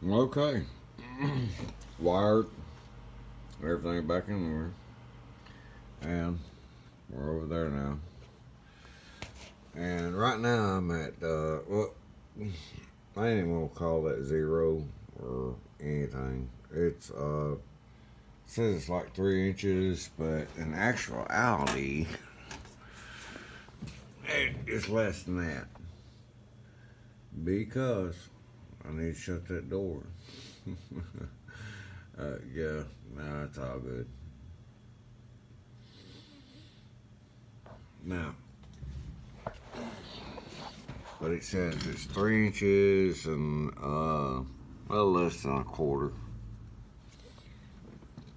Okay. Wired. Everything back in order. And we're over there now. And right now I'm at, well, I ain't even gonna call that zero or anything. Says it's like 3 inches, but in actuality, it's less than that. Because I need to shut that door. Yeah, no, it's all good. Now, but it says it's 3 inches and well less than a quarter.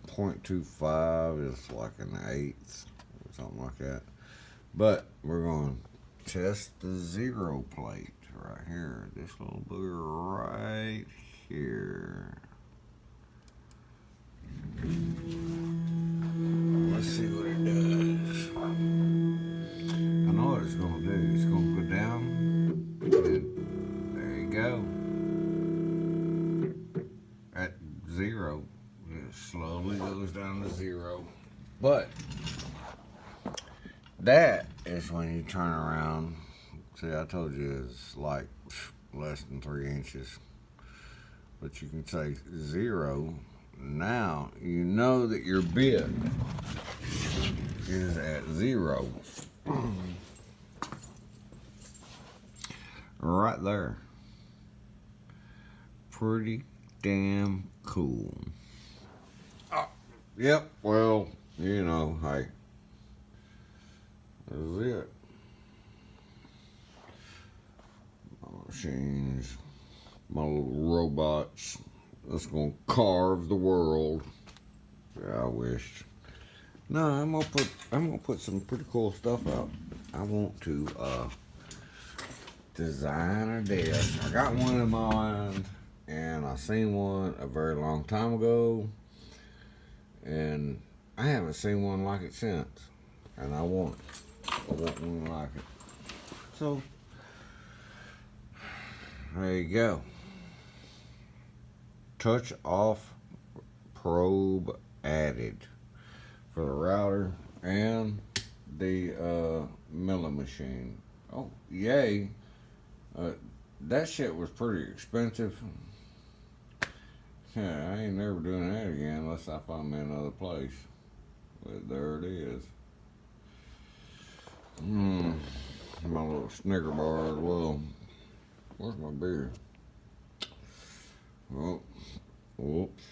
0.25 is like an eighth or something like that. But we're going to test the zero plate right here. This little booger right here. Let's see what it does. I know what it's going to do. It's going to go down. And there you go. At zero. It slowly goes down to zero. But that is when you turn around. See, I told you it's like less than 3 inches. But you can say zero. Now you know that your bit is at zero. Right there. Pretty damn cool. Oh, yep, well, you know, hey. This is it. My machines, my little robots that's gonna carve the world. Yeah, I wish. No, I'm gonna put some pretty cool stuff out. I want to design a desk. I got one in mind, and I seen one a very long time ago, and I haven't seen one like it since. And I want it. I want one like it. So there you go. Touch off probe added for the router and the milling machine. Oh, yay. That shit was pretty expensive. Yeah, I ain't never doing that again unless I find me another place. But there it is. My little Snicker bar as well. Where's my beer? Oh, whoops.